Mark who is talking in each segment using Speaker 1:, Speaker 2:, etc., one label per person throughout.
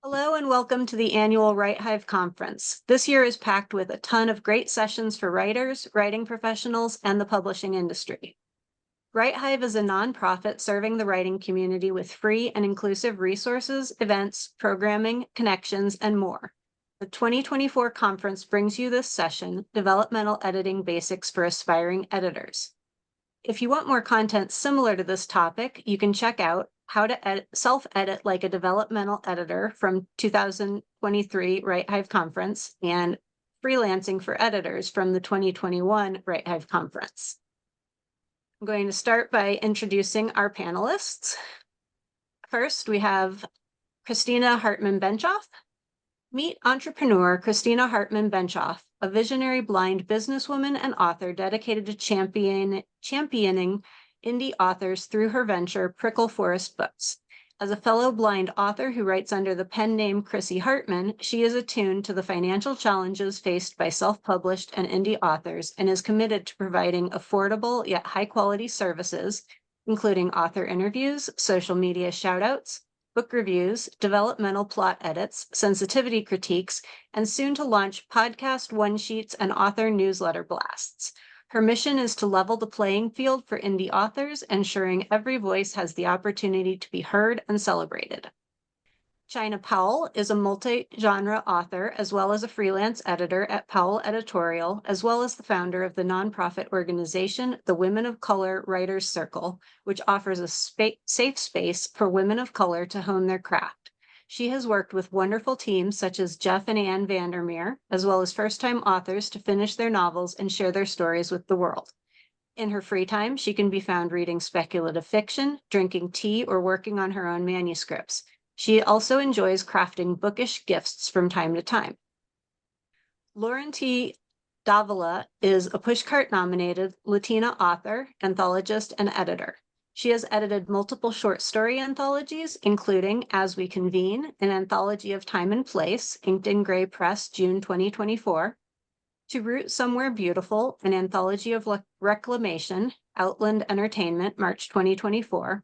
Speaker 1: Hello and welcome to the annual WriteHive conference. This year is packed with a ton of great sessions for writers, writing professionals, and the publishing industry. WriteHive is a nonprofit serving the writing community with free and inclusive resources, events, programming, connections, and more. The 2024 conference brings you this session, Developmental Editing Basics for Aspiring Editors. If you want more content similar to this topic, you can check out How to Self-Edit Like a Developmental Editor from 2023 WriteHive Conference and Freelancing for Editors from the 2021 WriteHive Conference. I'm going to start by introducing our panelists. First, we have Christina Hartmann-Benchoff. Meet entrepreneur Christina Hartmann-Benchoff, a visionary blind businesswoman and author dedicated to championing indie authors through her venture, Prickle Forest Books. As a fellow blind author who writes under the pen name Chrissy Hartman, she is attuned to the financial challenges faced by self-published and indie authors and is committed to providing affordable yet high-quality services, including author interviews, social media shoutouts, book reviews, developmental plot edits, sensitivity critiques, and soon to launch podcast one-sheets and author newsletter blasts. Her mission is to level the playing field for indie authors, ensuring every voice has the opportunity to be heard and celebrated. Chyina Powell is a multi-genre author as well as a freelance editor at Powell Editorial, as well as the founder of the nonprofit organization, the Women of Color Writers Circle, which offers a safe space for women of color to hone their craft. She has worked with wonderful teams such as Jeff and Ann Vandermeer, as well as first-time authors to finish their novels and share their stories with the world. In her free time, she can be found reading speculative fiction, drinking tea, or working on her own manuscripts. She also enjoys crafting bookish gifts from time to time. Lauren T. Davila is a Pushcart-nominated Latina author, anthologist, and editor. She has edited multiple short story anthologies, including As We Convene, an anthology of time and place, inked in Gray Press, June 2024, To Root Somewhere Beautiful, an anthology of reclamation, Outland Entertainment, March 2024,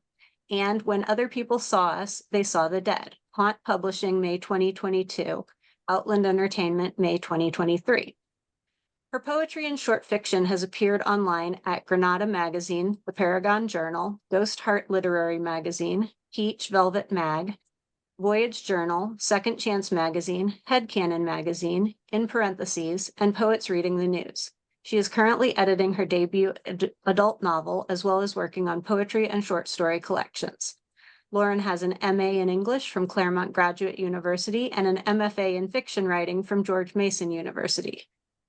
Speaker 1: and When Other People Saw Us, They Saw the Dead, Haunt Publishing, May 2022, Outland Entertainment, May 2023. Her poetry and short fiction has appeared online at Granada Magazine, The Paragon Journal, Ghost Heart Literary Magazine, Peach Velvet Mag, Voyage Journal, Second Chance Magazine, Headcanon Magazine, In Parentheses, and Poets Reading the News. She is currently editing her debut adult novel, as well as working on poetry and short story collections. Lauren has an MA in English from Claremont Graduate University and an MFA in fiction writing from George Mason University.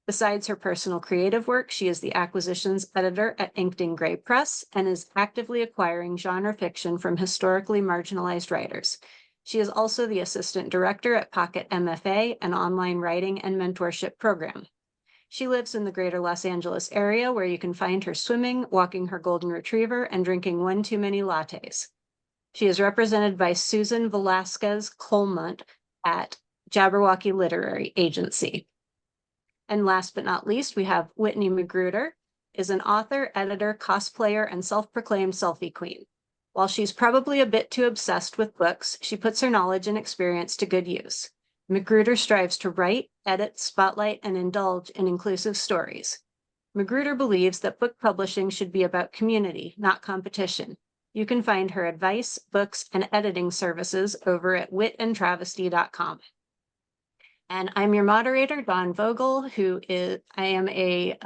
Speaker 1: Besides her personal creative work, she is the acquisitions editor at Inked in Gray Press and is actively acquiring genre fiction from historically marginalized writers. She is also the assistant director at Pocket MFA, an online writing and mentorship program. She lives in the greater Los Angeles area, where you can find her swimming, walking her golden retriever, and drinking one too many lattes. She is represented by Susan Velasquez Colmont at Jabberwocky Literary Agency. And last but not least, we have Whitney McGruder, is an author, editor, cosplayer, and self-proclaimed selfie queen. While she's probably a bit too obsessed with books, she puts her knowledge and experience to good use. McGruder strives to write, edit, spotlight, and indulge in inclusive stories. McGruder believes that book publishing should be about community, not competition. You can find her advice, books, and editing services over at witandtravesty.com. And I'm your moderator, Dawn Vogel, I am a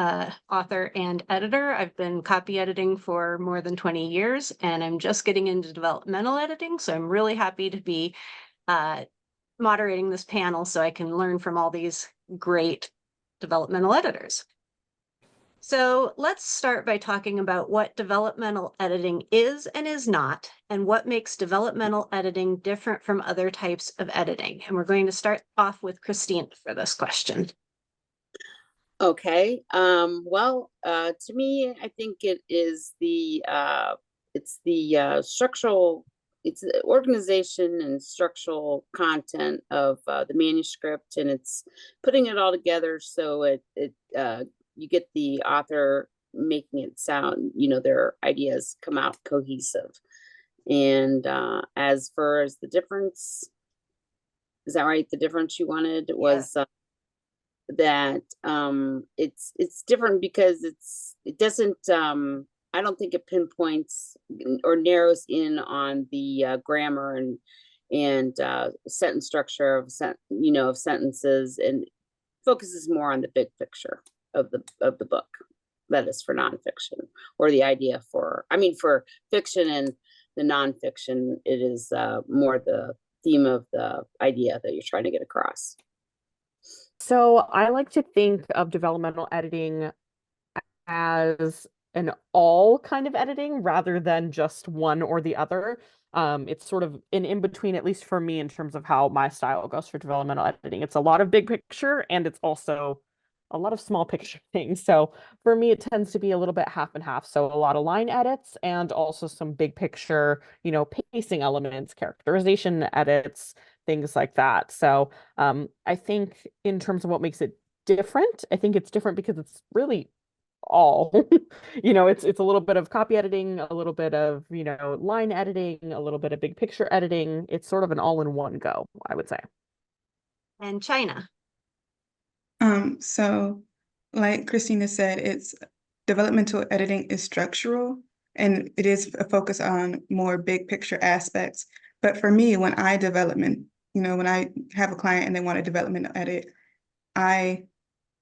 Speaker 1: author and editor. I've been copy editing for more than 20 years, and I'm just getting into developmental editing. So I'm really happy to be moderating this panel so I can learn from all these great developmental editors. So let's start by talking about what developmental editing is and is not, and what makes developmental editing different from other types of editing. And we're going to start off with Christina for this question.
Speaker 2: Okay. To me, I think it is it's the structural, it's the organization and structural content of the manuscript, and it's putting it all together so you get the author making it sound, their ideas come out cohesive. And as far as the difference, Is that right? The difference you wanted was that it's different because it doesn't I don't think it pinpoints or narrows in on the grammar and sentence structure of of sentences, and focuses more on the big picture of the book. That is for nonfiction, or the idea for, I mean, for fiction and the nonfiction, it is more the theme of the idea that you're trying to get across.
Speaker 3: So I like to think of developmental editing as an all kind of editing rather than just one or the other. It's sort of an in-between, at least for me, in terms of how my style goes for developmental editing. It's a lot of big picture and it's also a lot of small picture things. So for me, it tends to be a little bit half and half. So a lot of line edits and also some big picture, pacing elements, characterization edits, things like that. So I think in terms of what makes it different, I think it's different because it's really all it's a little bit of copy editing, a little bit of line editing, a little bit of big picture editing. It's sort of an all-in-one go, I would say.
Speaker 1: And Chyina.
Speaker 4: So like Christina said, it's developmental editing is structural, and it is a focus on more big picture aspects. But for me, when I when I have a client and they want a developmental edit, I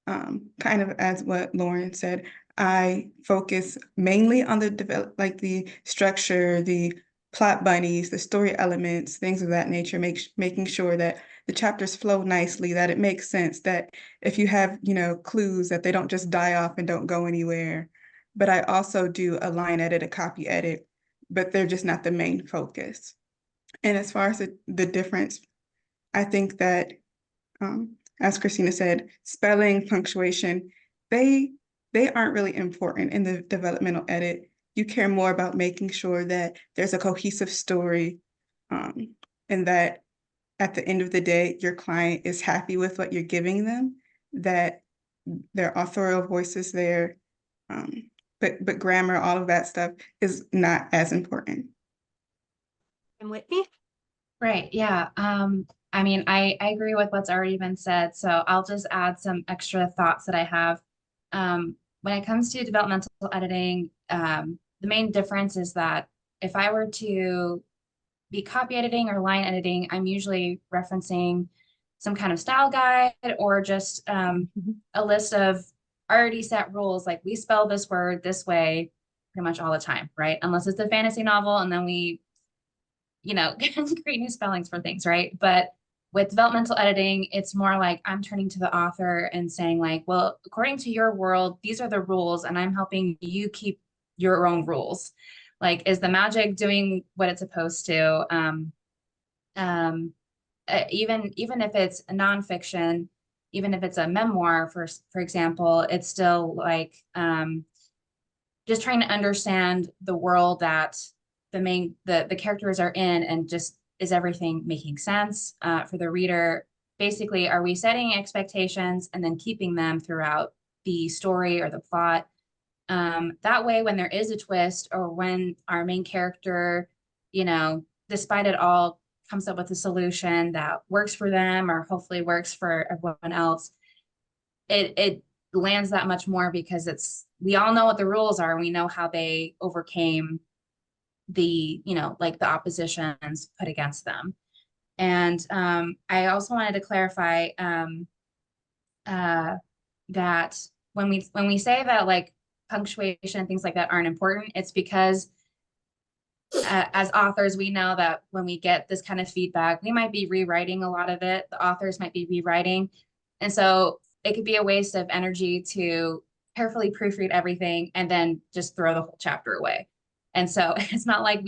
Speaker 4: kind of, as what Lauren said, I focus mainly on the structure, the plot bunnies, the story elements, things of that nature, making sure that the chapters flow nicely, that it makes sense, that if you have, clues, that they don't just die off and don't go anywhere. But I also do a line edit, a copy edit, but they're just not the main focus. And as far as the difference, I think that as Christina said, spelling, punctuation, they aren't really important in the developmental edit. You care more about making sure that there's a cohesive story, and that at the end of the day, your client is happy with what you're giving them, that their authorial voice is there, but grammar, all of that stuff is not as important.
Speaker 1: And Whitney?
Speaker 5: Right. Yeah. I mean, I agree with what's already been said, so I'll just add some extra thoughts that I have. When it comes to developmental editing, the main difference is that if I were to be copy editing or line editing, I'm usually referencing some kind of style guide or just a list of already set rules, like we spell this word this way pretty much all the time, right? Unless it's a fantasy novel, and then we create new spellings for things, right? But with developmental editing, it's more like I'm turning to the author and saying like, well, according to your world, these are the rules, and I'm helping you keep your own rules. Like, is the magic doing what it's supposed to? Even if it's a nonfiction, even if it's a memoir, for example, it's still like just trying to understand the world that the characters are in, and just, is everything making sense for the reader? Basically, are we setting expectations and then keeping them throughout the story or the plot? That way, when there is a twist, or when our main character, despite it all, comes up with a solution that works for them, or hopefully works for everyone else, it lands that much more, because we all know what the rules are, and we know how they overcame the like the oppositions put against them. And I also wanted to clarify that when we say that like punctuation and things like that aren't important, it's because as authors, we know that when we get this kind of feedback, we might be rewriting a lot of it, the authors might be rewriting, and so it could be a waste of energy to carefully proofread everything and then just throw the whole chapter away. And so it's not like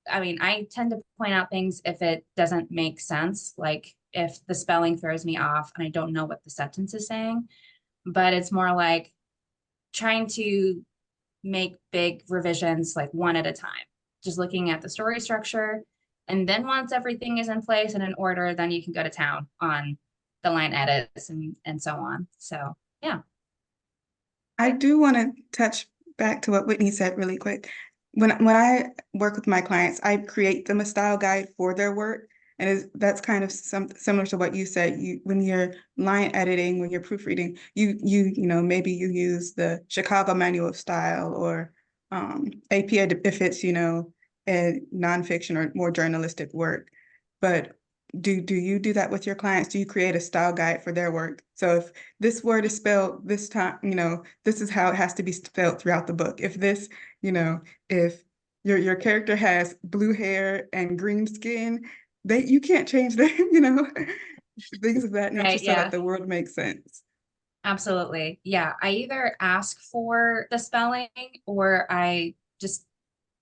Speaker 5: I tend to point out things if it doesn't make sense, like if the spelling throws me off and I don't know what the sentence is saying. But it's more like trying to make big revisions, like one at a time, just looking at the story structure. And then once everything is in place and in order, then you can go to town on the line edits and so on. So, yeah.
Speaker 4: I do want to touch back to what Whitney said really quick. When I work with my clients, I create them a style guide for their work, And that's kind of similar to what you said. When you're line editing, when you're proofreading, you know, maybe you use the Chicago Manual of Style or APA if it's, you know, a nonfiction or more journalistic work. But do you do that with your clients? Do you create a style guide for their work? So if this word is spelled this time, you know, this is how it has to be spelled throughout the book. If this, you know, if your character has blue hair and green skin, you can't change that, you know, things of that nature,
Speaker 5: Right,
Speaker 4: so
Speaker 5: yeah.
Speaker 4: that the word makes sense.
Speaker 5: Absolutely. Yeah. I either ask for the spelling or I just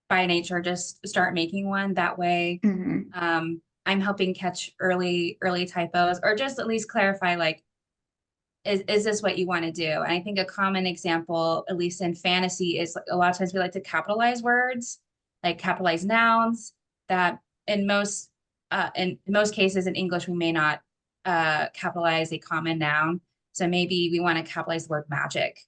Speaker 5: by nature just start making one. That way,
Speaker 4: Mm-hmm.
Speaker 5: I'm helping catch early typos or just at least clarify like, is this what you want to do? And I think a common example, at least in fantasy, is like a lot of times we like to capitalize words, like capitalize nouns that in most cases in English, we may not capitalize a common noun. So maybe we want to capitalize the word magic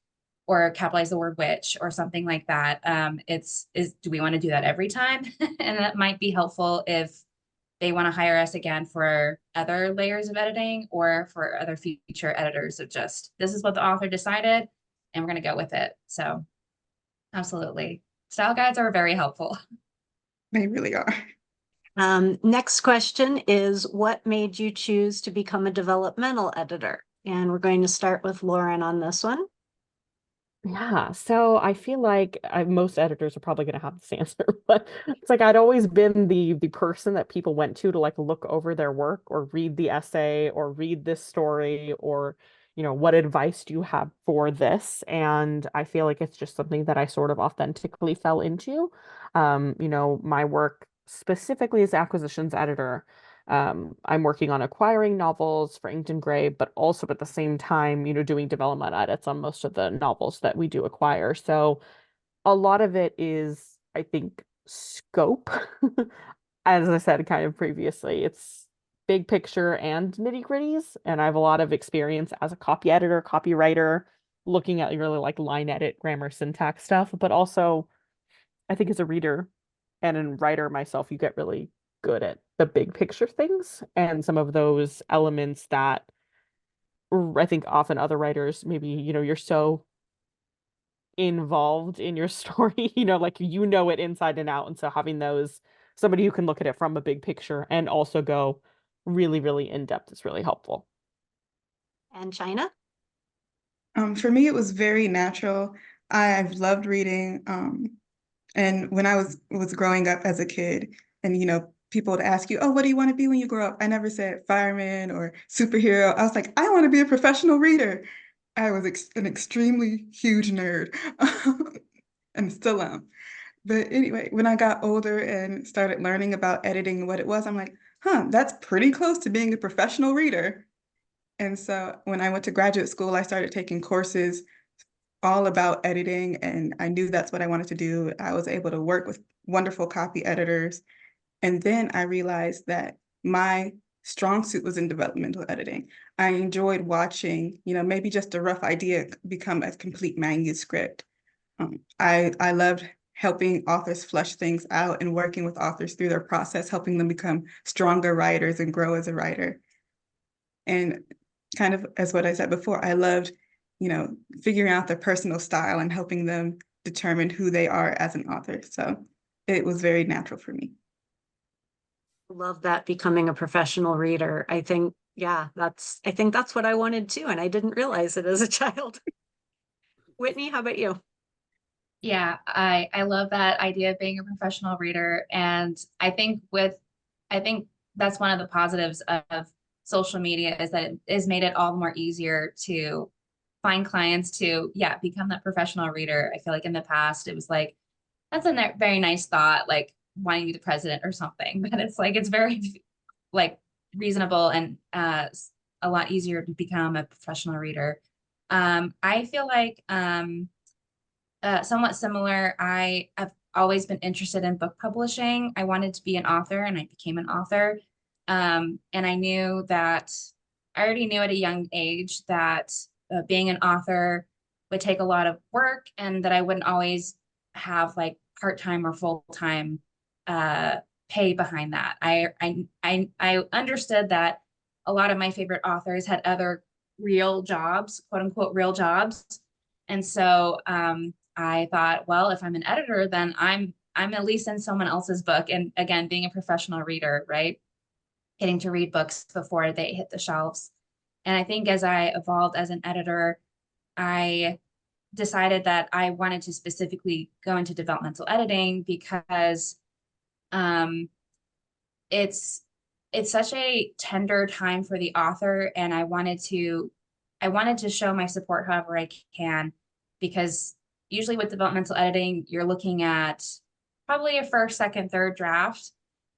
Speaker 5: or capitalize the word witch or something like that. Do we want to do that every time? And that might be helpful if they want to hire us again for other layers of editing or for other future editors of just, this is what the author decided and we're going to go with it. So absolutely. Style guides are very helpful.
Speaker 4: They really are.
Speaker 1: Next question is, what made you choose to become a developmental editor? And we're going to start with Lauren on this one.
Speaker 3: Yeah, so I feel like most editors are probably going to have this answer, but it's like I'd always been the person that people went to like look over their work or read the essay or read this story or, you know, what advice do you have for this? And I feel like it's just something that I sort of authentically fell into. You know, my work specifically as acquisitions editor. I'm working on acquiring novels for Inked and Gray, but also at the same time, you know, doing development edits on most of the novels that we do acquire. So a lot of it is, I think, scope. As I said kind of previously, it's big picture and nitty-gritties. And I have a lot of experience as a copy editor, copywriter, looking at really like line edit, grammar, syntax stuff, but also I think as a reader and a writer myself, you get really good at the big picture things and some of those elements that I think often other writers, maybe, you know, you're so involved in your story, you know, like you know it inside and out. And so having somebody who can look at it from a big picture and also go really, really in depth is really helpful.
Speaker 1: And Chyina?
Speaker 4: For me, it was very natural. I've loved reading. And when I was growing up as a kid, and you know, people would ask you, "Oh, what do you want to be when you grow up?" I never said fireman or superhero. I was like, I want to be a professional reader. I was an extremely huge nerd, and still am. But anyway, when I got older and started learning about editing and what it was, I'm like, huh, that's pretty close to being a professional reader. And so when I went to graduate school, I started taking courses all about editing, and I knew that's what I wanted to do. I was able to work with wonderful copy editors. And then I realized that my strong suit was in developmental editing. I enjoyed watching, you know, maybe just a rough idea become a complete manuscript. I loved helping authors flesh things out and working with authors through their process, helping them become stronger writers and grow as a writer. And kind of as what I said before, I loved, you know, figuring out their personal style and helping them determine who they are as an author. So it was very natural for me.
Speaker 1: Love that, becoming a professional reader. I think, yeah, I think that's what I wanted too. And I didn't realize it as a child. Whitney, how about you?
Speaker 5: Yeah, I love that idea of being a professional reader. And I think that's one of the positives of social media is that it has made it all the more easier to find clients to, yeah, become that professional reader. I feel like in the past it was like, that's a very nice thought, like wanting to be the president or something, but it's like, it's very like reasonable and a lot easier to become a professional reader. I feel like somewhat similar. I have always been interested in book publishing. I wanted to be an author and I became an author. And I already knew at a young age that being an author would take a lot of work and that I wouldn't always have like part-time or full-time pay behind that. I understood that a lot of my favorite authors had other real jobs, quote unquote, real jobs. And so I thought, well, if I'm an editor, then I'm at least in someone else's book. And again, being a professional reader, right? Getting to read books before they hit the shelves. And I think as I evolved as an editor, I decided that I wanted to specifically go into developmental editing because it's such a tender time for the author, and I wanted to show my support however I can, because usually with developmental editing, you're looking at probably a first, second, third draft,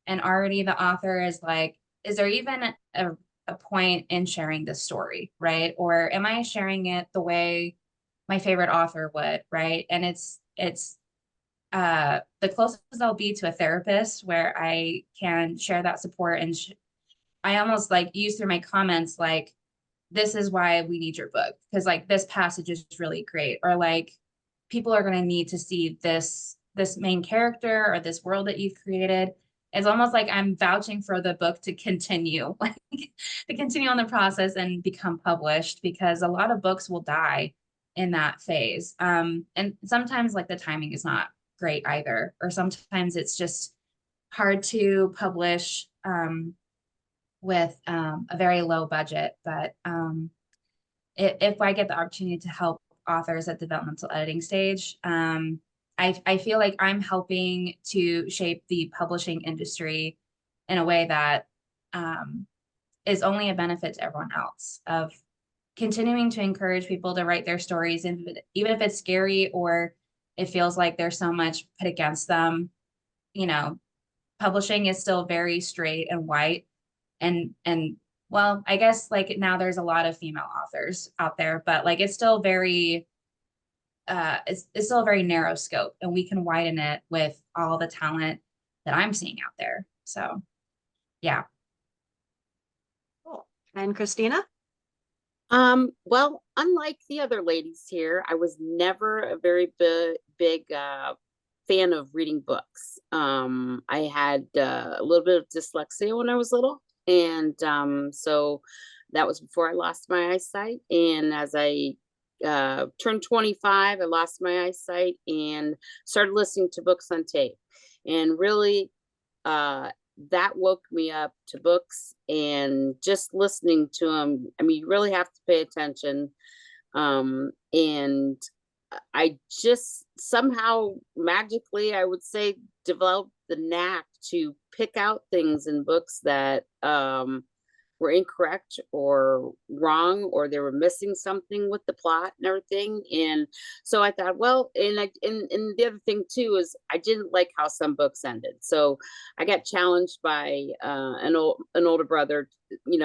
Speaker 5: and already the author is like, is there even a point in sharing this story, right? Or am I sharing it the way my favorite author would, right? And it's the closest I'll be to a therapist, where I can share that support. And I almost like use through my comments, like, this is why we need your book, because like this passage is really great, or like people are going to need to see this main character or this world that you've created. It's almost like I'm vouching for the book to continue, like to continue on the process and become published, because a lot of books will die in that phase. And sometimes like the timing is not great either, or sometimes it's just hard to publish with a very low budget. But if I get the opportunity to help authors at developmental editing stage, I feel like I'm helping to shape the publishing industry in a way that is only a benefit to everyone else, of continuing to encourage people to write their stories, and even if it's scary or it feels like there's so much put against them, you know, publishing is still very straight and white. And well, I guess like now there's a lot of female authors out there, but like it's still very it's still a very narrow scope, and we can widen it with all the talent that I'm seeing out there. So yeah.
Speaker 1: Cool. And Christina?
Speaker 2: Well, unlike the other ladies here, I was never a very big fan of reading books. I had a little bit of dyslexia when I was little, and so that was before I lost my eyesight. And as I turned 25, I lost my eyesight and started listening to books on tape, and really that woke me up to books and just listening to them. I mean, you really have to pay attention. And I just somehow magically, I would say, developed the knack to pick out things in books that were incorrect or wrong, or they were missing something with the plot and everything. And so I thought, well, and the other thing too is I didn't like how some books ended. So I got challenged by an older brother,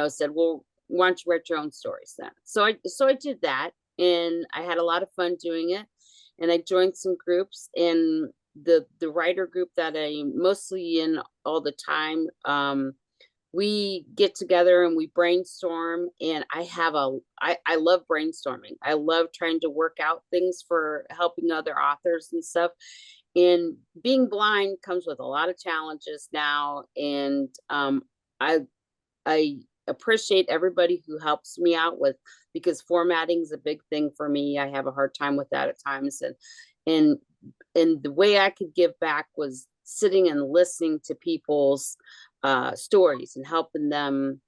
Speaker 2: said, well, why don't you write your own stories then? So I did that, and I had a lot of fun doing it. And I joined some groups, and the writer group that I'm mostly in all the time, we get together and we brainstorm, and I love brainstorming. I love trying to work out things for helping other authors and stuff. And being blind comes with a lot of challenges now. And I appreciate everybody who helps me out with, because formatting is a big thing for me. I have a hard time with that at times. And the way I could give back was sitting and listening to people's stories and helping them,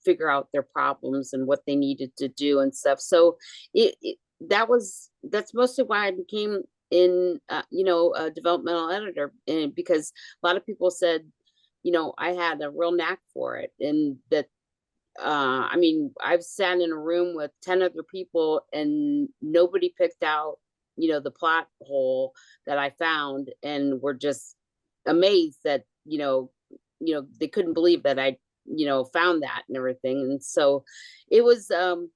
Speaker 2: figure out their problems and what they needed to do and stuff. So that's mostly why I became a developmental editor, and because a lot of people said, I had a real knack for it. And that, I mean, I've sat in a room with 10 other people and nobody picked out, the plot hole that I found, and were just amazed that, they couldn't believe that I, found that and everything. And so it was kind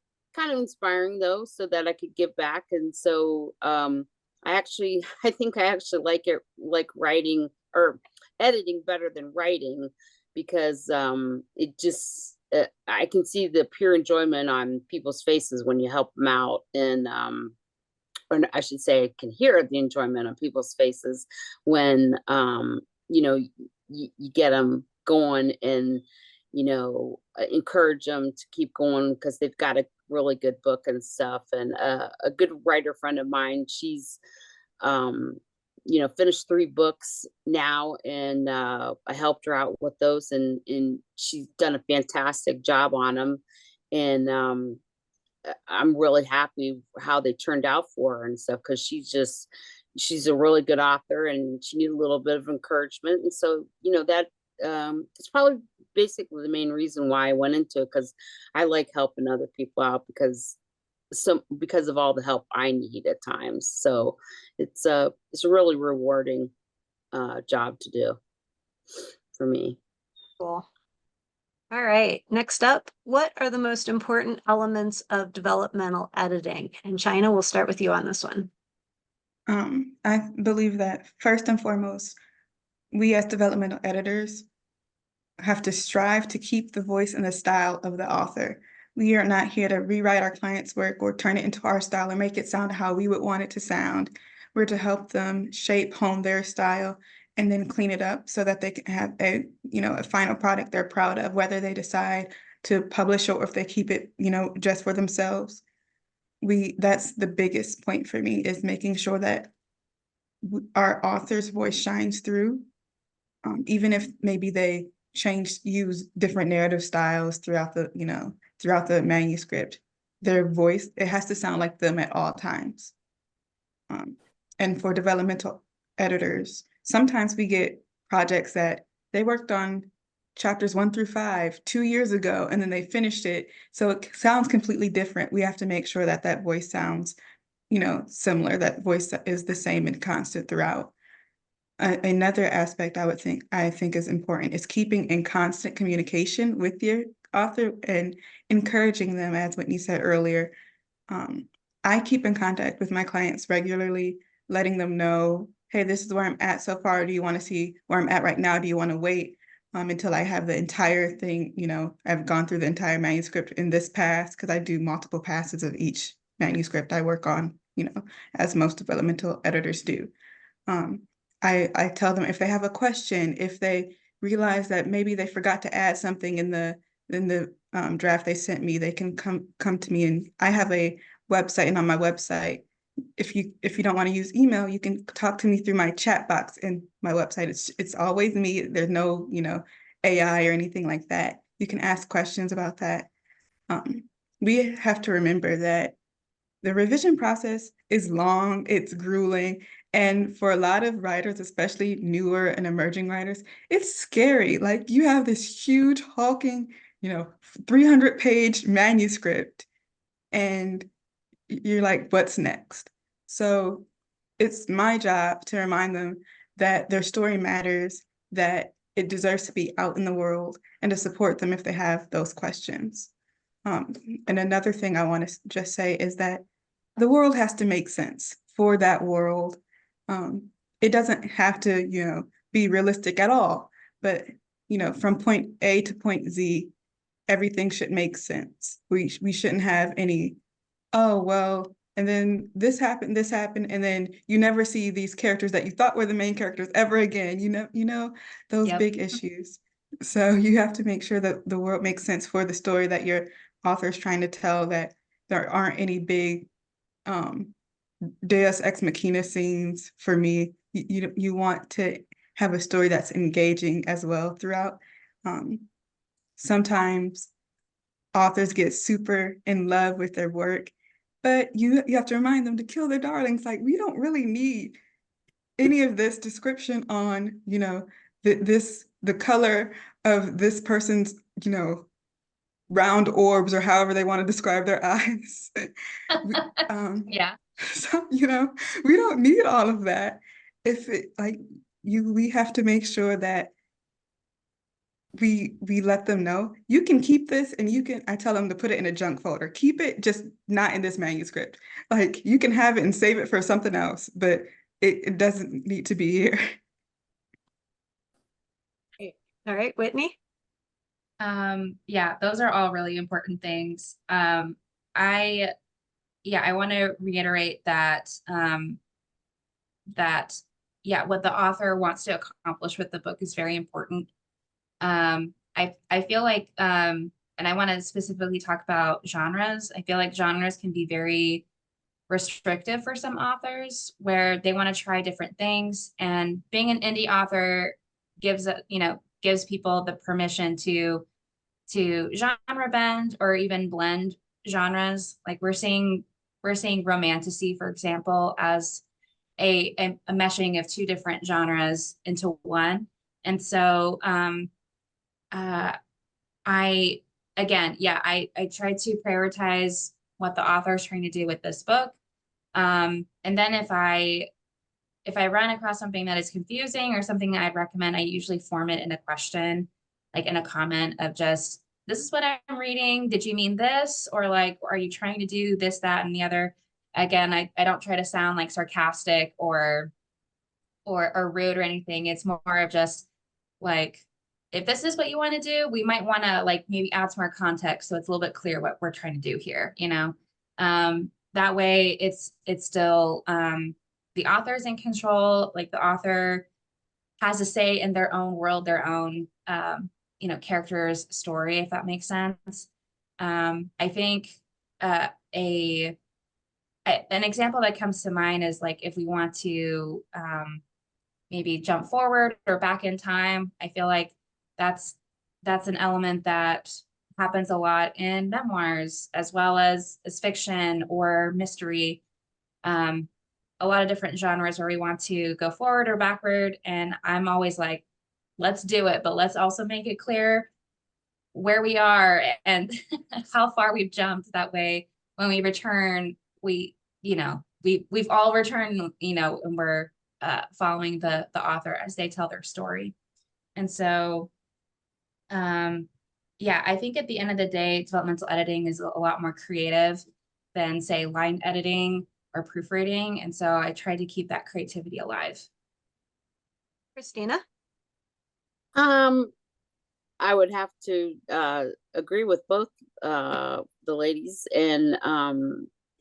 Speaker 2: of inspiring though, so that I could give back. And so I think I actually like writing or editing better than writing, because it just, I can see the pure enjoyment on people's faces when you help them out. And or I should say, I can hear the enjoyment on people's faces when you get them going and, you know, encourage them to keep going because they've got a really good book and stuff. And a good writer friend of mine, she's, you know, finished 3 books now, and I helped her out with those, and she's done a fantastic job on them. And I'm really happy how they turned out for her and stuff, because she's a really good author, and she needed a little bit of encouragement. And so, you know, that it's probably basically the main reason why I went into it, because I like helping other people out because of all the help I need at times. So it's a really rewarding job to do for me.
Speaker 1: Cool. All right, next up, what are the most important elements of developmental editing? And Chyina, we'll start with you on this one.
Speaker 4: I believe that first and foremost, we as developmental editors have to strive to keep the voice and the style of the author. We are not here to rewrite our client's work or turn it into our style or make it sound how we would want it to sound. We're to help them shape, hone their style, and then clean it up so that they can have a, you know, a final product they're proud of, whether they decide to publish or if they keep it, you know, just for themselves. That's the biggest point for me, is making sure that our author's voice shines through, even if maybe they use different narrative styles throughout the manuscript. Their voice, it has to sound like them at all times. And for developmental editors, sometimes we get projects that they worked on chapters 1 through 5 2 years ago, and then they finished it, so it sounds completely different. We have to make sure that that voice sounds, you know, similar, that voice is the same and constant throughout. Another aspect I think is important is keeping in constant communication with your author and encouraging them, as Whitney said earlier. I keep in contact with my clients regularly, letting them know, hey, this is where I'm at so far. Do you want to see where I'm at right now? Do you want to wait until I have the entire thing, you know, I've gone through the entire manuscript in this pass, because I do multiple passes of each manuscript I work on, you know, as most developmental editors do. I tell them if they have a question, if they realize that maybe they forgot to add something in the draft they sent me, they can come to me. And I have a website, and on my website, if you don't want to use email, you can talk to me through my chat box in my website. It's always me. There's no, you know, AI or anything like that. You can ask questions about that. We have to remember that the revision process is long, it's grueling, and for a lot of writers, especially newer and emerging writers, it's scary. Like, you have this huge hulking, you know, 300-page manuscript, and you're like, what's next? So it's my job to remind them that their story matters, that it deserves to be out in the world, and to support them if they have those questions. And another thing I want to just say is that the world has to make sense for that world. It doesn't have to, you know, be realistic at all, but, you know, from point A to point Z, everything should make sense. We shouldn't have any, oh, well, and then this happened, and then you never see these characters that you thought were the main characters ever again, you know, those
Speaker 5: Yep.
Speaker 4: big issues. So you have to make sure that the world makes sense for the story that your author is trying to tell, that there aren't any big Deus Ex Machina scenes for me. You want to have a story that's engaging as well throughout. Sometimes authors get super in love with their work, but you have to remind them to kill their darlings. Like, we don't really need any of this description on, you know, the color of this person's, you know, round orbs, or however they want to describe their eyes.
Speaker 5: Yeah.
Speaker 4: So, you know, we don't need all of that. We have to make sure that we let them know, you can keep this, and I tell them to put it in a junk folder. Keep it, just not in this manuscript. Like, you can have it and save it for something else, but it doesn't need to be here.
Speaker 1: All right, Whitney?
Speaker 5: Yeah, those are all really important things. I want to reiterate that yeah, what the author wants to accomplish with the book is very important. I feel like, and I want to specifically talk about genres. I feel like genres can be very restrictive for some authors where they want to try different things. And being an indie author gives gives people the permission to genre bend or even blend genres. Like we're seeing romantasy, for example, as a meshing of two different genres into one. And so I try to prioritize what the author is trying to do with this book. And then if I run across something that is confusing or something that I'd recommend, I usually form it in a question, like in a comment of just, this is what I'm reading. Did you mean this? Or like, are you trying to do this, that, and the other? Again, I don't try to sound like sarcastic or rude or anything. It's more of just like, if this is what you want to do, we might want to like maybe add some more context so it's a little bit clear what we're trying to do here, you know? That way it's still the author's in control, like the author has a say in their own world, their own character's story, if that makes sense. I think an example that comes to mind is like if we want to maybe jump forward or back in time. I feel like that's an element that happens a lot in memoirs as well as fiction or mystery. A lot of different genres where we want to go forward or backward. And I'm always like, let's do it, but let's also make it clear where we are and how far we've jumped. That way, when we return, we've all returned, and we're following the author as they tell their story. And so, I think at the end of the day, developmental editing is a lot more creative than say line editing or proofreading. And so I try to keep that creativity alive.
Speaker 1: Christina?
Speaker 2: I would have to agree with both the ladies, and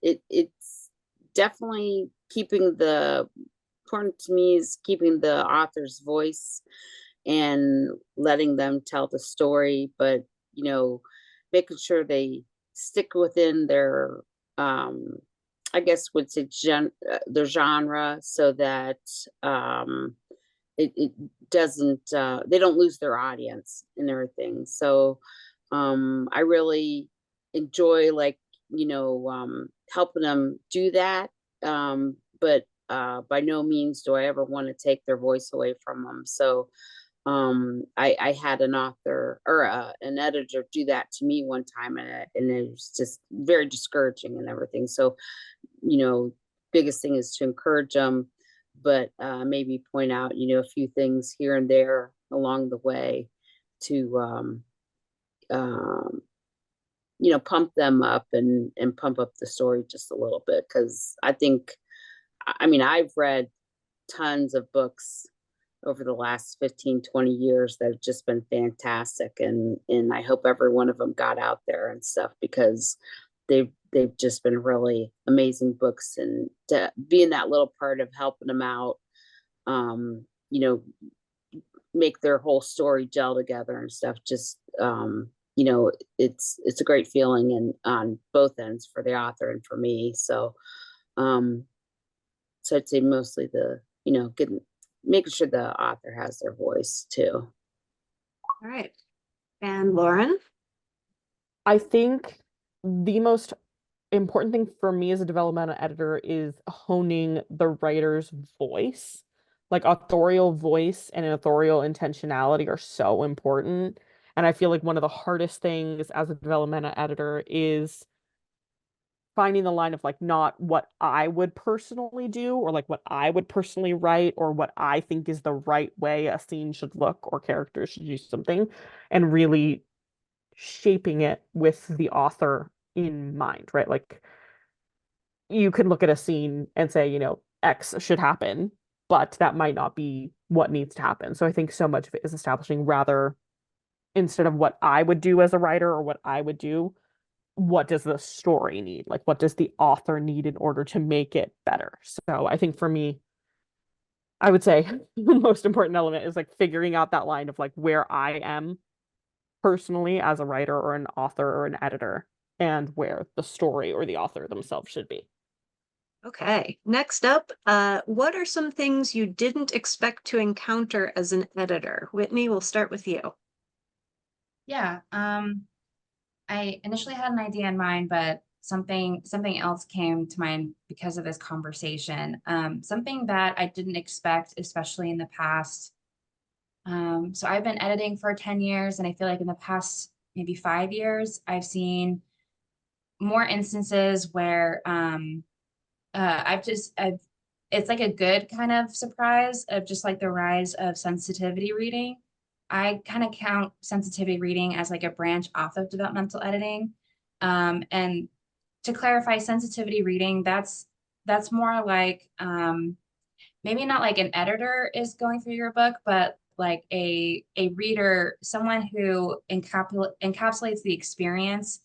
Speaker 2: it's definitely important to me is keeping the author's voice and letting them tell the story, but making sure they stick within their I guess would say their genre, so that it doesn't they don't lose their audience and everything. So I really enjoy helping them do that, but by no means do I ever want to take their voice away from them. So I had an author or an editor do that to me one time, and it was just very discouraging and everything. So biggest thing is to encourage them, but maybe point out a few things here and there along the way to pump them up and pump up the story just a little bit, because I've read tons of books over the last 15-20 years that have just been fantastic, and I hope every one of them got out there and stuff, because they've just been really amazing books, and to be in that little part of helping them out, make their whole story gel together and stuff, just it's a great feeling, and on both ends, for the author and for me. So I'd say mostly making sure the author has their voice too.
Speaker 1: All right. And Lauren?
Speaker 3: I think the most important thing for me as a developmental editor is honing the writer's voice. Like authorial voice and authorial intentionality are so important. And I feel like one of the hardest things as a developmental editor is finding the line of like not what I would personally do or like what I would personally write or what I think is the right way a scene should look or characters should do something, and really shaping it with the author in mind, right? Like you can look at a scene and say, X should happen, but that might not be what needs to happen. So I think so much of it is establishing, rather, instead of what I would do as a writer or what I would do, what does the story need? Like, what does the author need in order to make it better? So I think for me, I would say the most important element is like figuring out that line of like where I am personally as a writer or an author or an editor, and where the story or the author themselves should be.
Speaker 1: Okay, next up, what are some things you didn't expect to encounter as an editor? Whitney, we'll start with you.
Speaker 5: Yeah, I initially had an idea in mind, but something else came to mind because of this conversation. Something that I didn't expect, especially in the past. So I've been editing for 10 years, and I feel like in the past maybe 5 years, I've seen more instances where it's like a good kind of surprise of just like the rise of sensitivity reading. I kind of count sensitivity reading as like a branch off of developmental editing. And to clarify, sensitivity reading, that's more like maybe not like an editor is going through your book, but like a reader, someone who encapsulates the experience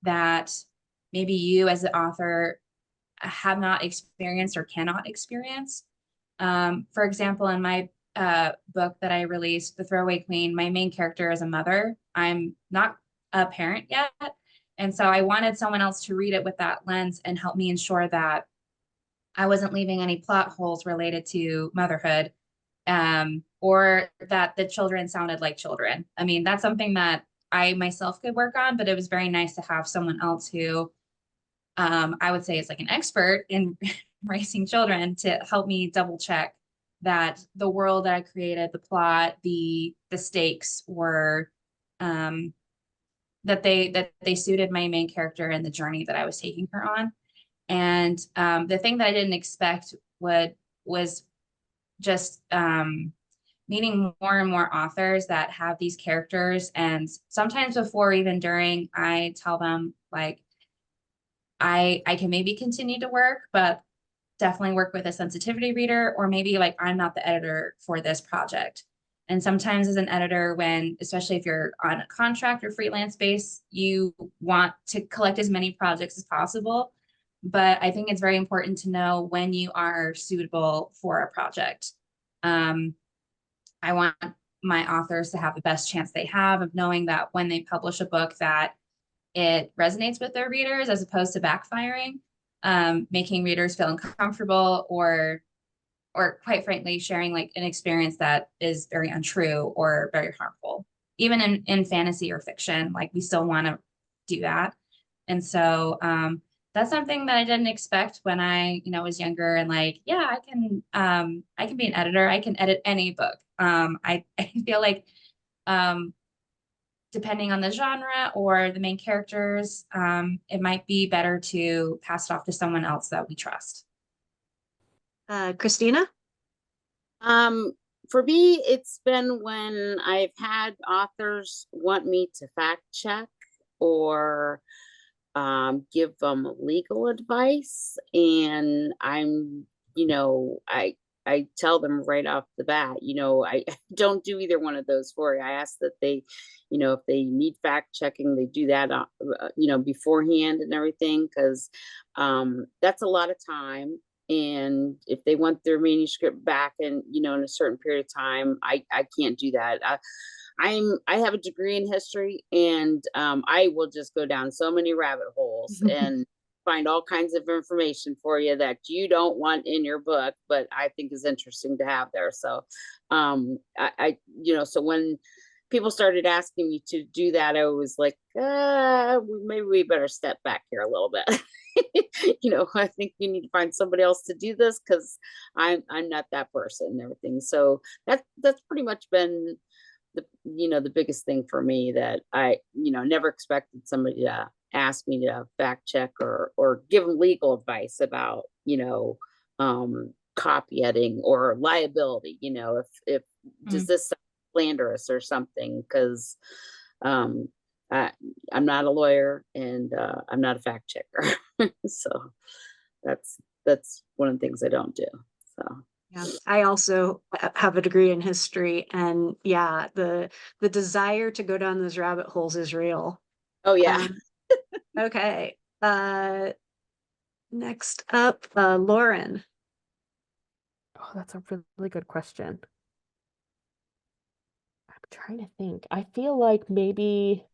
Speaker 5: that maybe you as the author have not experienced or cannot experience. For example, in my book that I released, The Throwaway Queen, my main character is a mother. I'm not a parent yet. And so I wanted someone else to read it with that lens and help me ensure that I wasn't leaving any plot holes related to motherhood, or that the children sounded like children. I mean, that's something that I myself could work on, but it was very nice to have someone else who I would say is like an expert in raising children to help me double check that the world that I created, the plot, the stakes were that they suited my main character and the journey that I was taking her on. And the thing that I didn't expect was just meeting more and more authors that have these characters. And sometimes before, even during, I tell them like, I can maybe continue to work, but definitely work with a sensitivity reader, or maybe like I'm not the editor for this project. And sometimes as an editor, when, especially if you're on a contract or freelance base, you want to collect as many projects as possible. But I think it's very important to know when you are suitable for a project. I want my authors to have the best chance they have of knowing that when they publish a book that it resonates with their readers as opposed to backfiring, making readers feel uncomfortable, or quite frankly, sharing like an experience that is very untrue or very harmful. Even in fantasy or fiction, like we still want to do that. And so that's something that I didn't expect when I, was younger, and like, yeah, I can be an editor. I can edit any book. I feel like depending on the genre or the main characters, it might be better to pass it off to someone else that we trust.
Speaker 1: Christina?
Speaker 2: For me, it's been when I've had authors want me to fact check or give them legal advice, and I tell them right off the bat, I don't do either one of those for you. I ask that they, if they need fact checking, they do that, beforehand and everything, because that's a lot of time. And if they want their manuscript back in a certain period of time, I can't do that. I have a degree in history, and I will just go down so many rabbit holes and find all kinds of information for you that you don't want in your book, but I think is interesting to have there. So, so when people started asking me to do that, I was like, maybe we better step back here a little bit. I think you need to find somebody else to do this, because I'm not that person and everything. So that's pretty much been the biggest thing for me, that I never expected somebody to ask me to fact check or give them legal advice about copy editing or liability, if does this sound slanderous or something, because I'm not a lawyer, and I'm not a fact checker. So that's one of the things I don't do. So
Speaker 1: yeah, I also have a degree in history, and yeah, the desire to go down those rabbit holes is real.
Speaker 2: Oh yeah.
Speaker 1: Okay. Next up, Lauren.
Speaker 3: Oh, that's a really good question. I'm trying to think. I feel like maybe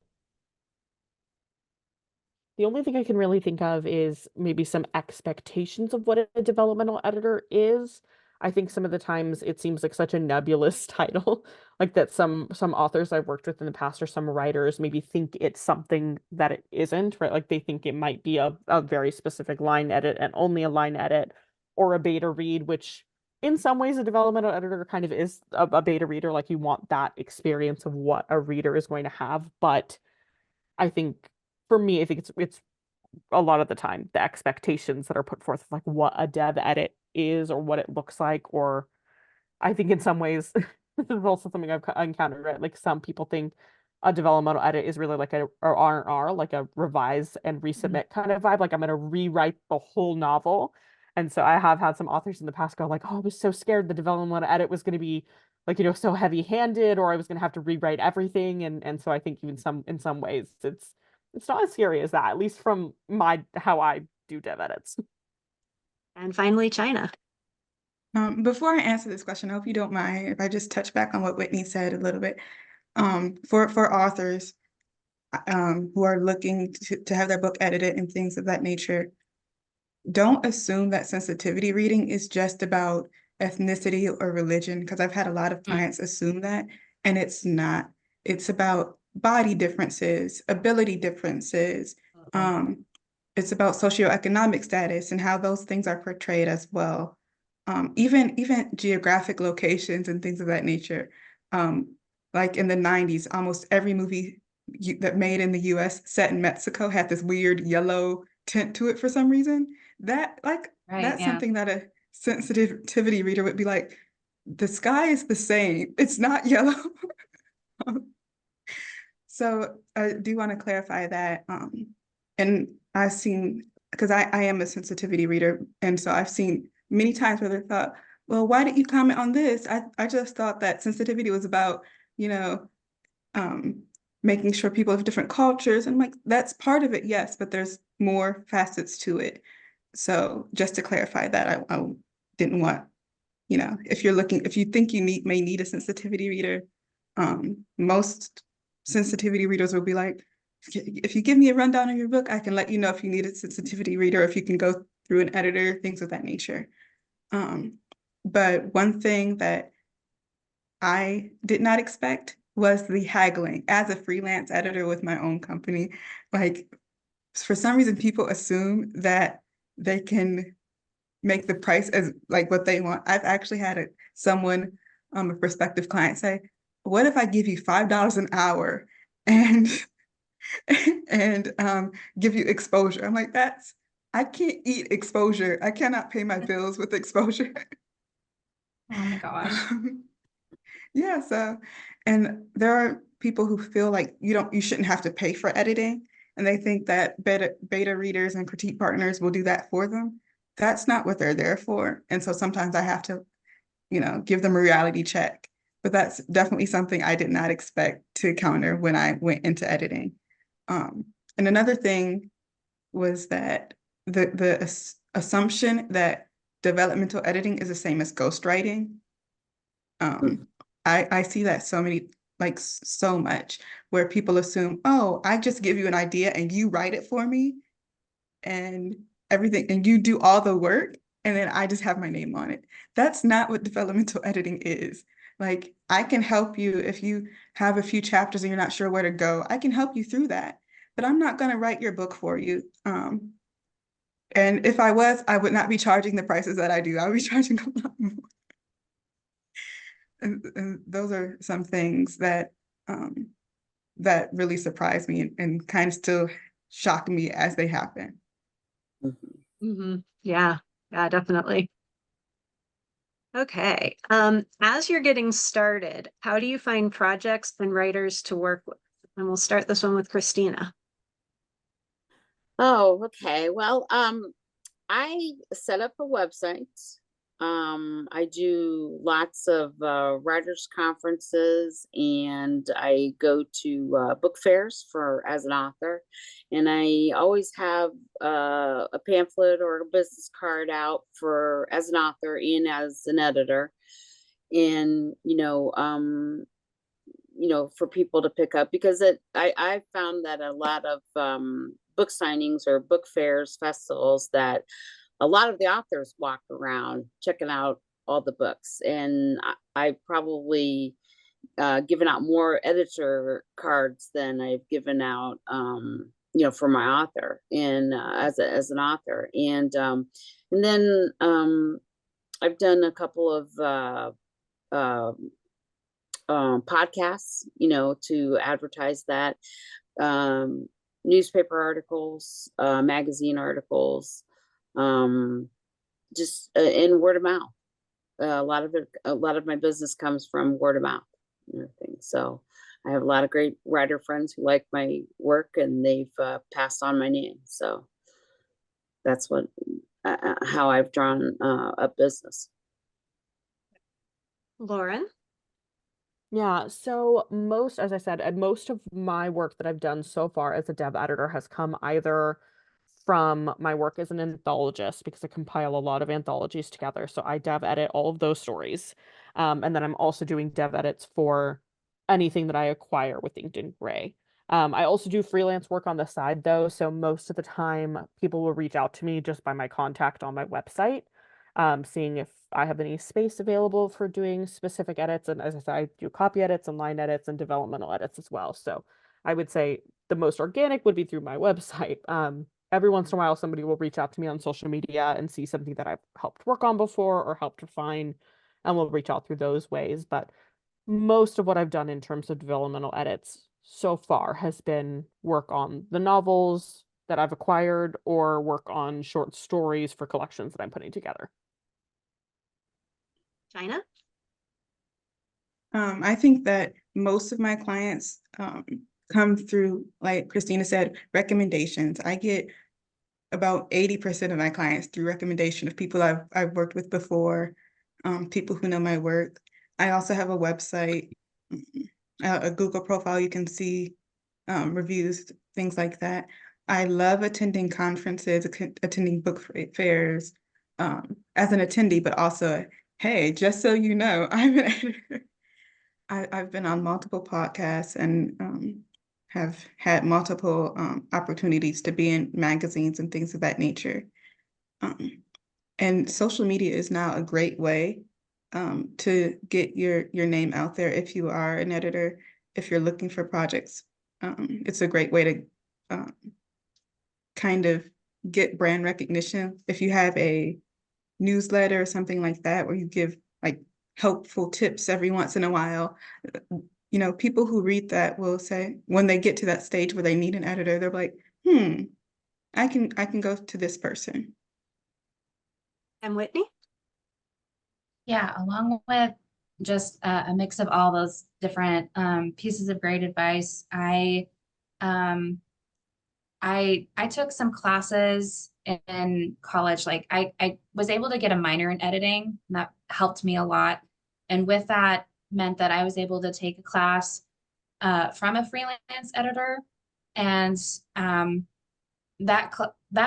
Speaker 3: the only thing I can really think of is maybe some expectations of what a developmental editor is. I think some of the times it seems like such a nebulous title, like that some authors I've worked with in the past or some writers maybe think it's something that it isn't, right? Like they think it might be a very specific line edit and only a line edit or a beta read, which in some ways a developmental editor kind of is a beta reader. Like you want that experience of what a reader is going to have, but I think for me, I think it's a lot of the time the expectations that are put forth, like what a dev edit is or what it looks like, or I think in some ways this is also something I've encountered, right? Like some people think a developmental edit is really like a or R&R, like a revise and resubmit kind of vibe. Like I'm going to rewrite the whole novel. And so I have had some authors in the past go like, oh, I was so scared the developmental edit was going to be like, so heavy-handed, or I was going to have to rewrite everything. And so I think even in some ways it's not as scary as that, at least from how I do dev edits.
Speaker 1: And finally, Chyina.
Speaker 4: Before I answer this question, I hope you don't mind if I just touch back on what Whitney said a little bit. For authors who are looking to have their book edited and things of that nature, don't assume that sensitivity reading is just about ethnicity or religion, because I've had a lot of clients assume that, and it's not. It's about body differences, ability differences. It's about socioeconomic status and how those things are portrayed as well. Even geographic locations and things of that nature. Like in the 90s, almost every movie that made in the US set in Mexico had this weird yellow tint to it for some reason. That's something that a sensitivity reader would be like, the sky is the same. It's not yellow. So I do want to clarify that. And I've seen, because I am a sensitivity reader, and so I've seen many times where they thought, well, why didn't you comment on this? I just thought that sensitivity was about, making sure people have different cultures. And like, that's part of it, yes, but there's more facets to it. So just to clarify that, I didn't want, if you think you may need a sensitivity reader, most sensitivity readers will be like, if you give me a rundown of your book, I can let you know if you need a sensitivity reader, if you can go through an editor, things of that nature. But one thing that I did not expect was the haggling. As a freelance editor with my own company, like for some reason people assume that they can make the price as like what they want. I've actually had a prospective client say, what if I give you $5 an hour and give you exposure? I'm like, I can't eat exposure. I cannot pay my bills with exposure.
Speaker 5: Oh my gosh.
Speaker 4: Yeah, so, and there are people who feel like you shouldn't have to pay for editing, and they think that beta readers and critique partners will do that for them. That's not what they're there for. And so sometimes I have to, give them a reality check. But that's definitely something I did not expect to encounter when I went into editing. And another thing was that the assumption that developmental editing is the same as ghostwriting. I see that so much, where people assume, oh, I just give you an idea and you write it for me and everything, and you do all the work, and then I just have my name on it. That's not what developmental editing is. Like, I can help you if you have a few chapters and you're not sure where to go. I can help you through that, but I'm not going to write your book for you. And if I was, I would not be charging the prices that I do. I would be charging a lot more. And those are some things that that really surprised me and kind of still shock me as they happen.
Speaker 1: Yeah, definitely. Okay. As you're getting started, how do you find projects and writers to work with? And we'll start this one with Christina.
Speaker 2: Oh, okay. Well, I set up a website I do lots of writers conferences, and I go to book fairs as an author, and I always have a pamphlet or a business card out as an author and as an editor, and for people to pick up, because I found that a lot of book signings or book fairs, festivals, that a lot of the authors walk around checking out all the books, and I probably given out more editor cards than I've given out, for my author, and as an author, and then I've done a couple of podcasts, to advertise that, newspaper articles, magazine articles, just in word of mouth. A lot of my business comes from word of mouth and everything. So I have a lot of great writer friends who like my work, and they've passed on my name. So that's how I've drawn a business.
Speaker 1: Lauren?
Speaker 3: Yeah, so as I said, most of my work that I've done so far as a dev editor has come either from my work as an anthologist, because I compile a lot of anthologies together. So I dev edit all of those stories. And then I'm also doing dev edits for anything that I acquire with Inked in Gray. I also do freelance work on the side, though. So most of the time, people will reach out to me just by my contact on my website, seeing if I have any space available for doing specific edits. And as I said, I do copy edits and line edits and developmental edits as well. So I would say the most organic would be through my website. Every once in a while, somebody will reach out to me on social media and see something that I've helped work on before or helped refine, and we'll reach out through those ways. But most of what I've done in terms of developmental edits so far has been work on the novels that I've acquired or work on short stories for collections that I'm putting together.
Speaker 1: Chyina?
Speaker 4: I think that most of my clients come through, like Christina said, recommendations. I get about 80% of my clients through recommendation of people I've worked with before, people who know my work. I also have a website, a Google profile. You can see reviews, things like that. I love attending conferences, attending book fairs, as an attendee, but also, hey, just so you know, I'm an editor. I've been on multiple podcasts and have had multiple opportunities to be in magazines and things of that nature. And social media is now a great way to get your name out there if you are an editor, if you're looking for projects. It's a great way to kind of get brand recognition. If you have a newsletter or something like that, where you give like helpful tips every once in a while, people who read that will say, when they get to that stage where they need an editor, they're like, I can go to this person.
Speaker 1: And Whitney?
Speaker 5: Yeah, along with just a mix of all those different pieces of great advice, I took some classes in college. Like I was able to get a minor in editing, and that helped me a lot. And with that meant that I was able to take a class from a freelance editor, and that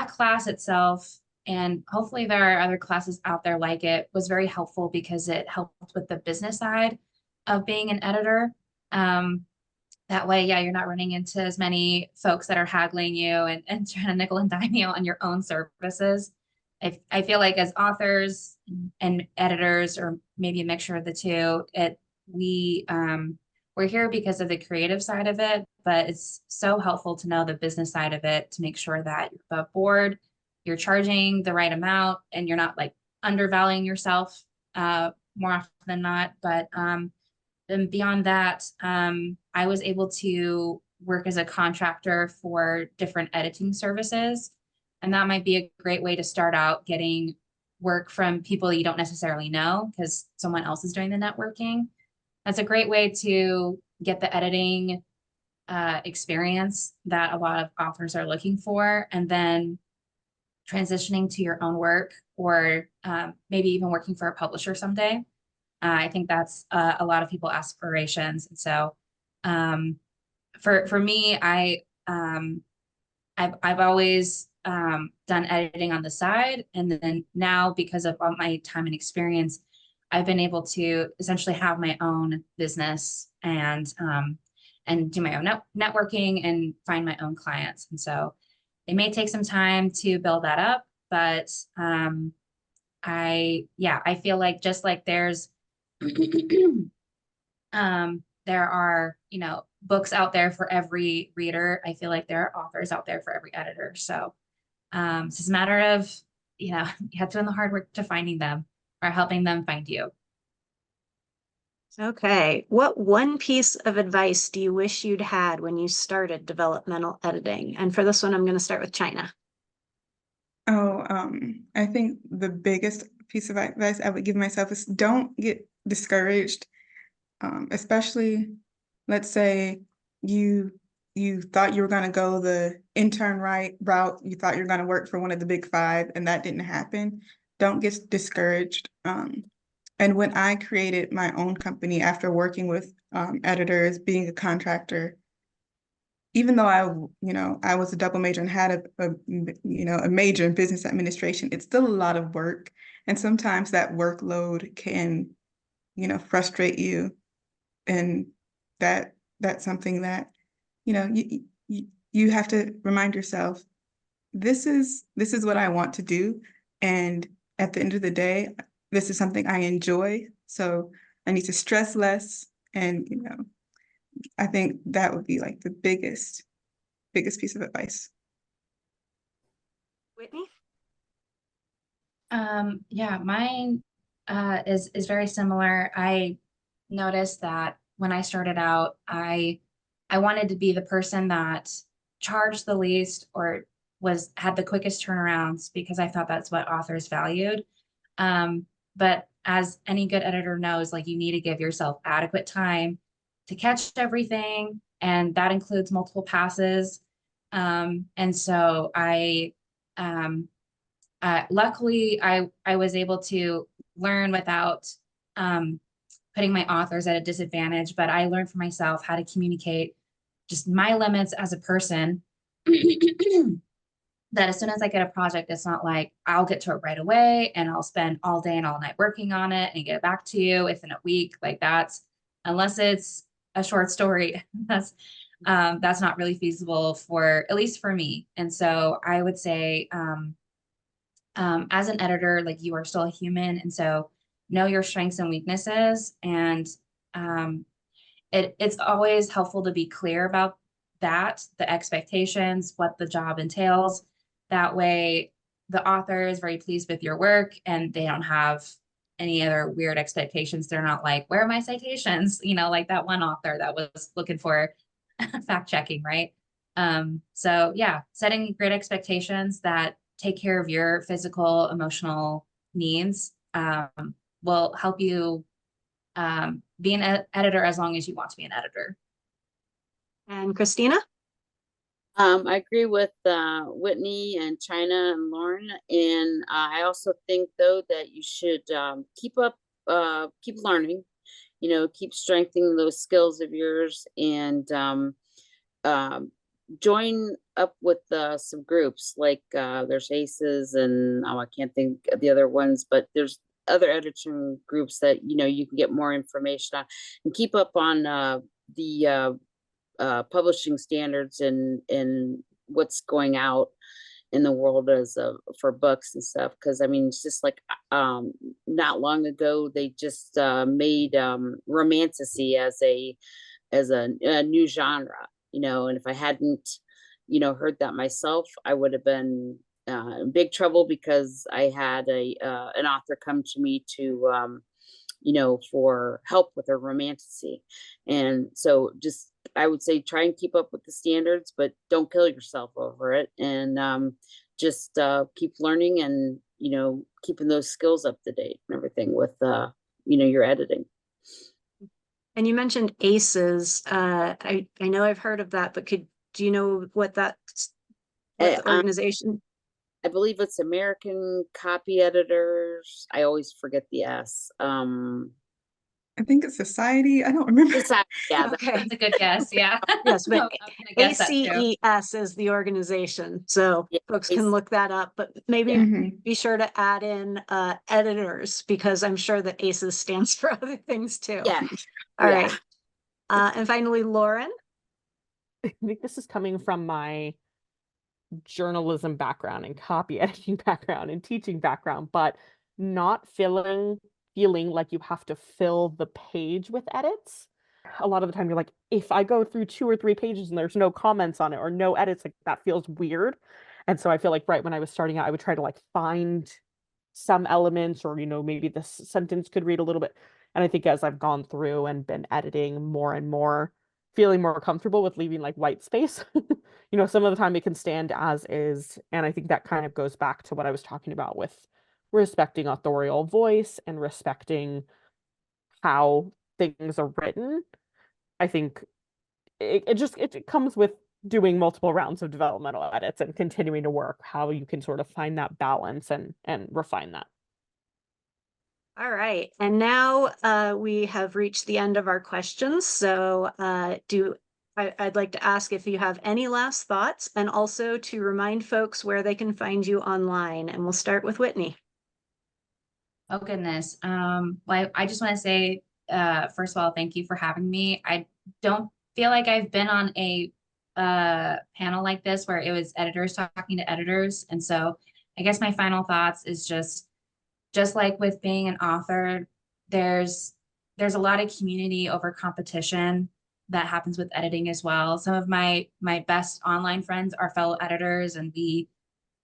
Speaker 5: class itself, and hopefully there are other classes out there like it, was very helpful because it helped with the business side of being an editor. That way, yeah, you're not running into as many folks that are haggling you and trying to nickel and dime you on your own services. I feel like as authors and editors, or maybe a mixture of the two, we're here because of the creative side of it, but it's so helpful to know the business side of it to make sure that you're above board, you're charging the right amount, and you're not like undervaluing yourself more often than not. But then beyond that, I was able to work as a contractor for different editing services. And that might be a great way to start out getting work from people you don't necessarily know because someone else is doing the networking. That's a great way to get the editing experience that a lot of authors are looking for. And then transitioning to your own work or maybe even working for a publisher someday. I think that's a lot of people's aspirations. And so for me, I've always done editing on the side. And then now, because of all my time and experience, I've been able to essentially have my own business and do my own networking and find my own clients. And so it may take some time to build that up, but I feel like just like there's there are, books out there for every reader, I feel like there are authors out there for every editor. So it's just a matter of, you have to do the hard work to finding them or helping them find you.
Speaker 1: Okay. What one piece of advice do you wish you'd had when you started developmental editing? And for this one, I'm going to start with Chyina.
Speaker 4: Oh, I think the biggest piece of advice I would give myself is don't get discouraged. Especially, let's say you thought you were going to go the intern route, you thought you were going to work for one of the big five, and that didn't happen. Don't get discouraged. And when I created my own company after working with editors, being a contractor, even though I was a double major and had a major in business administration, it's still a lot of work. And sometimes that workload can, frustrate you. And that's something that, you have to remind yourself, this is what I want to do. And at the end of the day, this is something I enjoy. So I need to stress less. And, I think that would be like the biggest piece of advice.
Speaker 1: Whitney?
Speaker 5: Yeah, mine is very similar. I noticed that when I started out, I wanted to be the person that charged the least or had the quickest turnarounds because I thought that's what authors valued. But as any good editor knows, like you need to give yourself adequate time to catch everything, and that includes multiple passes. And so luckily I was able to learn without putting my authors at a disadvantage, but I learned for myself how to communicate just my limits as a person. That as soon as I get a project, it's not like I'll get to it right away and I'll spend all day and all night working on it and get it back to you within a week. Like unless it's a short story, that's not really feasible at least for me. And so I would say, as an editor, like you are still a human. And so know your strengths and weaknesses. And it's always helpful to be clear about that, the expectations, what the job entails. That way the author is very pleased with your work and they don't have any other weird expectations. They're not like, where are my citations? Like that one author that was looking for fact checking, right? So yeah, setting great expectations that take care of your physical, emotional needs will help you be an editor as long as you want to be an editor.
Speaker 1: And Christina?
Speaker 2: I agree with Whitney and Chyina and Lauren. And I also think, though, that you should keep learning, keep strengthening those skills of yours, and join up with some groups like there's ACEs and I can't think of the other ones, but there's other editing groups that you can get more information on, and keep up on the publishing standards and what's going out in the world for books and stuff. Because I mean, it's just like not long ago they just made romantasy as a new genre, and if I hadn't heard that myself, I would have been in big trouble, because I had an author come to me to for help with her romantasy. And so just I would say try and keep up with the standards, but don't kill yourself over it, and just keep learning and keeping those skills up to date and everything with your editing.
Speaker 1: And you mentioned ACEs. I know I've heard of that, but do you know what the organization?
Speaker 2: I believe it's American Copy Editors. I always forget the S.
Speaker 4: I think it's society. I don't remember.
Speaker 2: Yeah,
Speaker 1: Okay.
Speaker 5: That's a good guess. Yeah.
Speaker 1: Yes, but
Speaker 5: I was gonna guess that too.
Speaker 1: ACES is the organization, so
Speaker 2: Yeah,
Speaker 1: folks can look that up, but maybe
Speaker 2: Yeah.
Speaker 4: Mhm.
Speaker 1: be sure to add in editors, because I'm sure that ACES stands for other things too.
Speaker 2: yeah,
Speaker 1: All
Speaker 2: yeah.
Speaker 1: right. And finally, Lauren.
Speaker 3: I think this is coming from my journalism background and copy editing background and teaching background, but not feeling like you have to fill the page with edits. A lot of the time you're like, if I go through 2 or 3 pages and there's no comments on it or no edits, like that feels weird. And so I feel like right when I was starting out, I would try to like find some elements, or maybe this sentence could read a little bit. And I think as I've gone through and been editing more and more, feeling more comfortable with leaving like white space. Some of the time it can stand as is. And I think that kind of goes back to what I was talking about with respecting authorial voice and respecting how things are written. I think it comes with doing multiple rounds of developmental edits and continuing to work, how you can sort of find that balance and refine that.
Speaker 1: All right, and now we have reached the end of our questions. So I'd like to ask if you have any last thoughts, and also to remind folks where they can find you online. And we'll start with Whitney.
Speaker 5: Oh, goodness. Well, I just want to say, first of all, thank you for having me. I don't feel like I've been on a panel like this where it was editors talking to editors. And so I guess my final thoughts is just like with being an author, there's a lot of community over competition that happens with editing as well. Some of my best online friends are fellow editors, and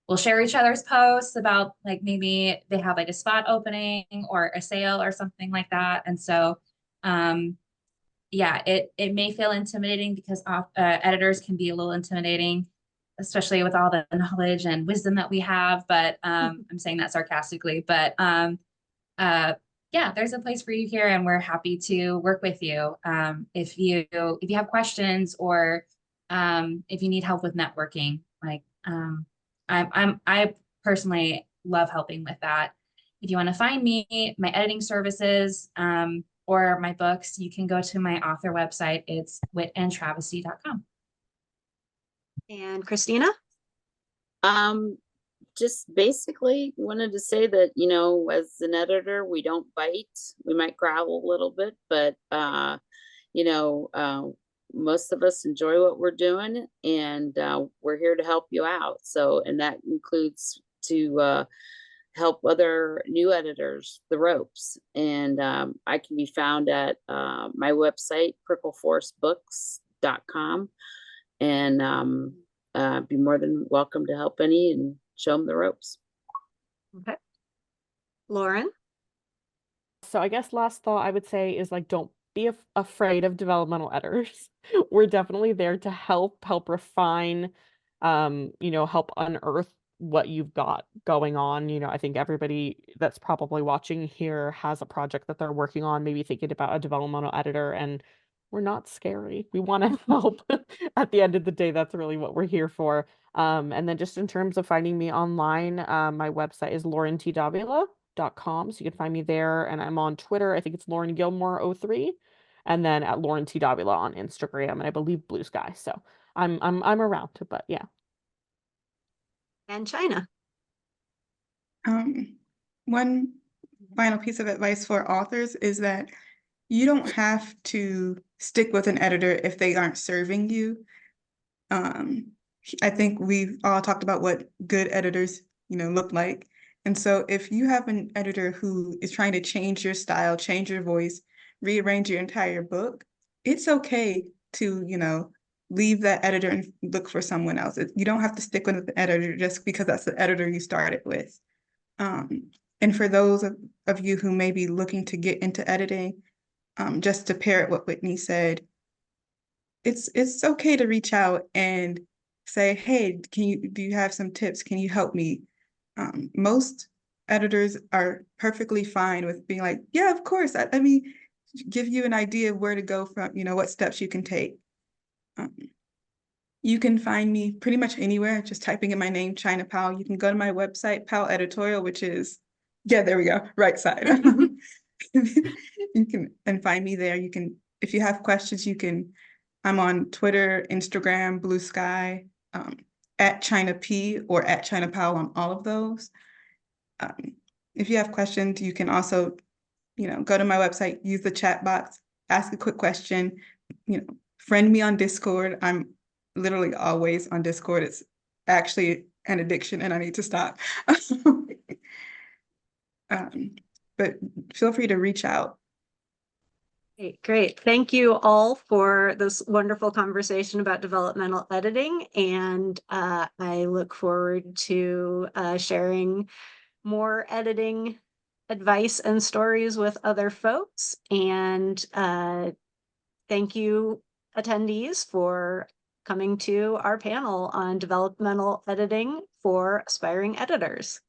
Speaker 5: we'll share each other's posts about like maybe they have like a spot opening or a sale or something like that. And so yeah, it may feel intimidating because editors can be a little intimidating, especially with all the knowledge and wisdom that we have. But I'm saying that sarcastically. But yeah, there's a place for you here, and we're happy to work with you. If you have questions, or if you need help with networking, like I personally love helping with that. If you want to find me, my editing services, or my books, you can go to my author website. It's witandtravesty.com.
Speaker 1: And Christina?
Speaker 2: Just basically wanted to say that, as an editor, we don't bite. We might growl a little bit, but, most of us enjoy what we're doing, and we're here to help you out. So, and that includes to help other new editors the ropes. And I can be found at my website, prickleforestbooks.com, and be more than welcome to help any and show them the ropes.
Speaker 1: Okay. Lauren?
Speaker 3: So I guess last thought I would say is like, don't be afraid of developmental editors. We're definitely there to help refine, help unearth what you've got going on. I think everybody that's probably watching here has a project that they're working on, maybe thinking about a developmental editor, and we're not scary. We want to help. At the end of the day, that's really what we're here for. And then just in terms of finding me online, my website is laurentdavila.com. So you can find me there, and I'm on Twitter. I think it's Lauren Gilmore 03, and then at Lauren T. Davila on Instagram, and I believe Blue Sky. So I'm around, but yeah.
Speaker 1: And Chyina?
Speaker 4: One final piece of advice for authors is that you don't have to stick with an editor if they aren't serving you. I think we've all talked about what good editors, look like. And so if you have an editor who is trying to change your style, change your voice, rearrange your entire book, it's okay to, leave that editor and look for someone else. You don't have to stick with the editor just because that's the editor you started with. And for those of you who may be looking to get into editing, just to pair it what Whitney said, it's okay to reach out and say, hey, do you have some tips? Can you help me? Most editors are perfectly fine with being like, yeah, of course. Let me give you an idea of where to go from, what steps you can take. You can find me pretty much anywhere, just typing in my name, Chyina Powell. You can go to my website, Powell Editorial, which is, yeah, there we go, right side. You can and find me there. You can, if you have questions, I'm on Twitter, Instagram, Blue Sky, at Chyina P or at Chyina Powell on all of those. If you have questions, you can also, go to my website, use the chat box, ask a quick question, friend me on Discord. I'm literally always on Discord. It's actually an addiction and I need to stop. But feel free to reach out.
Speaker 1: Great. Thank you all for this wonderful conversation about developmental editing. And I look forward to sharing more editing advice and stories with other folks. And thank you, attendees, for coming to our panel on developmental editing for aspiring editors.